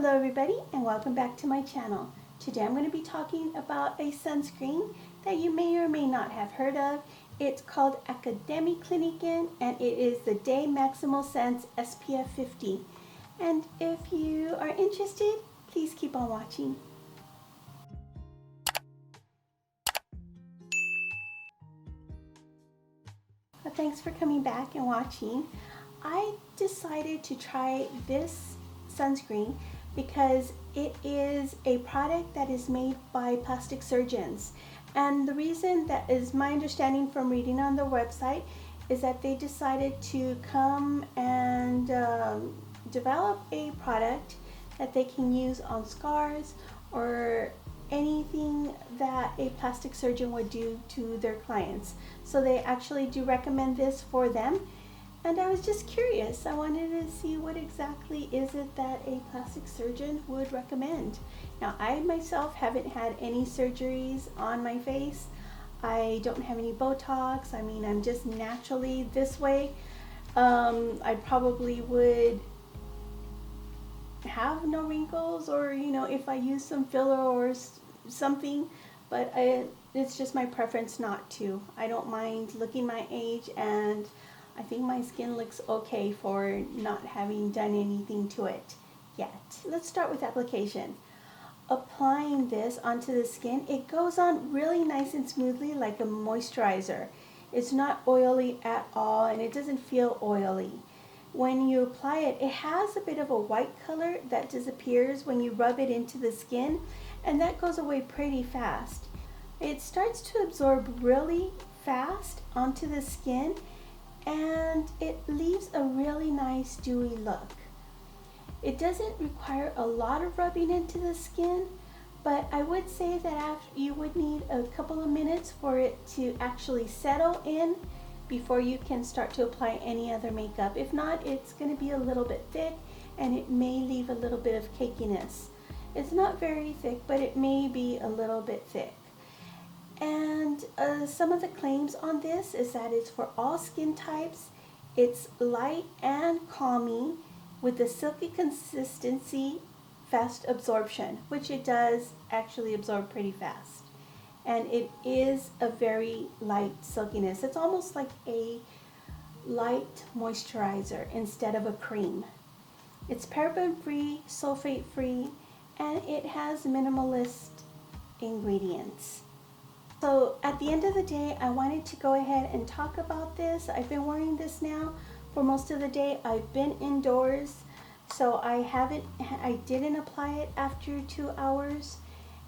Hello everybody and welcome back to my channel. Today I'm going to be talking about a sunscreen that you may or may not have heard of. It's called AkademiKliniken and it is the Day Maximal Sense SPF50. And if you are interested, please keep on watching. Well, thanks for coming back and watching. I decided to try this sunscreen because it is a product that is made by plastic surgeons, and the reason that is my understanding from reading on the website is that they decided to come and develop a product that they can use on scars or anything that a plastic surgeon would do to their clients. So they actually do recommend this for them. And I was just curious. I wanted to see what exactly is it that a plastic surgeon would recommend. Now, I myself haven't had any surgeries on my face. I don't have any Botox. I mean, I'm just naturally this way. I probably would have no wrinkles, or if I use some filler or something, but it's just my preference not to. I don't mind looking my age, and I think my skin looks okay for not having done anything to it yet. Let's start with application. Applying this onto the skin, it goes on really nice and smoothly like a moisturizer. It's not oily at all, and it doesn't feel oily. When you apply it, it has a bit of a white color that disappears when you rub it into the skin, and that goes away pretty fast. It starts to absorb really fast onto the skin, and it leaves a really nice dewy look. It doesn't require a lot of rubbing into the skin, but I would say that after you would need a couple of minutes for it to actually settle in before you can start to apply any other makeup. If not, it's going to be a little bit thick and it may leave a little bit of cakiness. It's not very thick, but it may be a little bit thick. And some of the claims on this is that it's for all skin types. It's light and calming with a silky consistency, fast absorption, which it does actually absorb pretty fast. And it is a very light silkiness. It's almost like a light moisturizer instead of a cream. It's paraben-free, sulfate-free, and it has minimalist ingredients. So at the end of the day, I wanted to go ahead and talk about this. I've been wearing this now for most of the day. I've been indoors, so I didn't apply it after 2 hours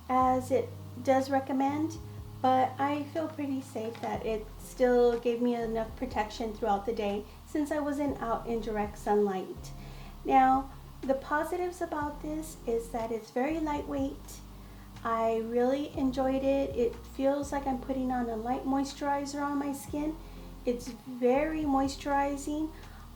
as it does recommend, but I feel pretty safe that it still gave me enough protection throughout the day since I wasn't out in direct sunlight. Now, the positives about this is that it's very lightweight. I really enjoyed it. It feels like I'm putting on a light moisturizer on my skin. It's very moisturizing.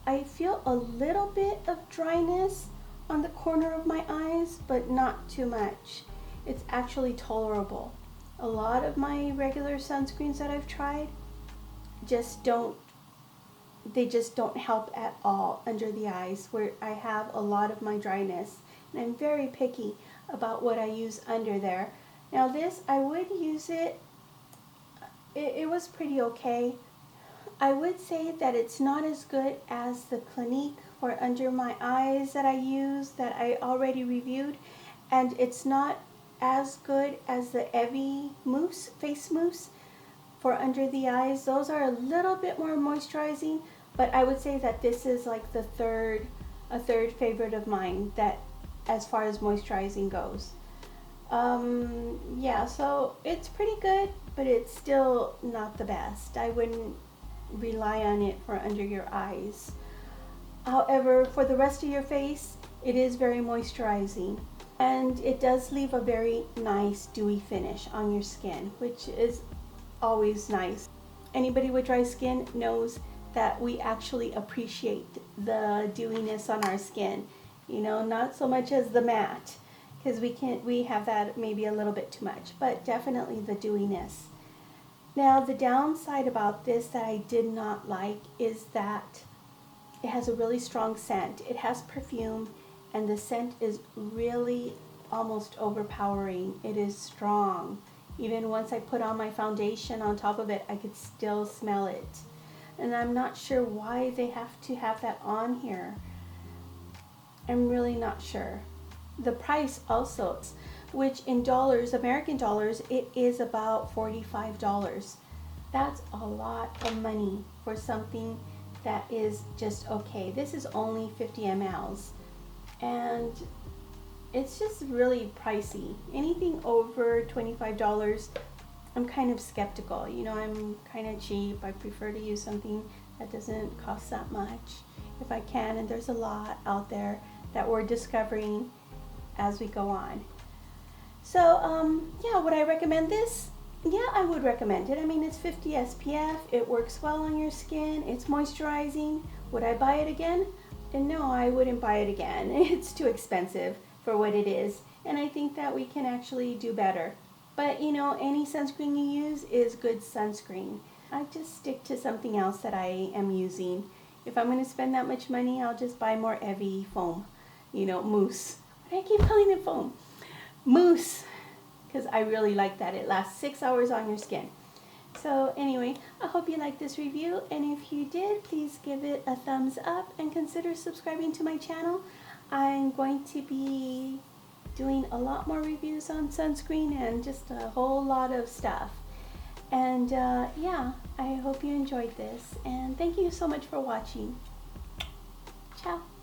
I feel a little bit of dryness on the corner of my eyes, but not too much. It's actually tolerable. A lot of my regular sunscreens that I've tried just don't help at all under the eyes, where I have a lot of my dryness. And I'm very picky about what I use under there. Now this, I would use it. It was pretty okay. I would say that it's not as good as the Clinique for under my eyes that I use, that I already reviewed, and it's not as good as the Evi mousse, face mousse for under the eyes. Those are a little bit more moisturizing, but I would say that this is like a third favorite of mine that as far as moisturizing goes. Yeah, so it's pretty good, but it's still not the best. I wouldn't rely on it for under your eyes. However, for the rest of your face, it is very moisturizing, and it does leave a very nice dewy finish on your skin, which is always nice. Anybody with dry skin knows that we actually appreciate the dewiness on our skin. Not so much as the matte, because we have that maybe a little bit too much, but definitely the dewiness. Now, the downside about this that I did not like is that it has a really strong scent. It has perfume and the scent is really almost overpowering. It is strong. Even once I put on my foundation on top of it, I could still smell it. And I'm not sure why they have to have that on here. I'm really not sure. The price also, which in dollars, American dollars, it is about $45. That's a lot of money for something that is just okay. This is only 50 mLs, and it's just really pricey. Anything over $25, I'm kind of skeptical. You know, I'm kind of cheap. I prefer to use something that doesn't cost that much if I can, and there's a lot out there that we're discovering as we go on. So yeah, would I recommend this? Yeah, I would recommend it. I mean, it's 50 SPF, it works well on your skin, it's moisturizing. Would I buy it again? And no, I wouldn't buy it again. It's too expensive for what it is, and I think that we can actually do better. But you know, any sunscreen you use is good sunscreen. I just stick to something else that I am using. If I'm going to spend that much money, I'll just buy more Evi foam, you know, mousse. I keep calling it foam. Mousse, because I really like that. It lasts 6 hours on your skin. So anyway, I hope you liked this review, and if you did, please give it a thumbs up and consider subscribing to my channel. I'm going to be doing a lot more reviews on sunscreen and just a whole lot of stuff. And yeah, I hope you enjoyed this, and thank you so much for watching. Ciao.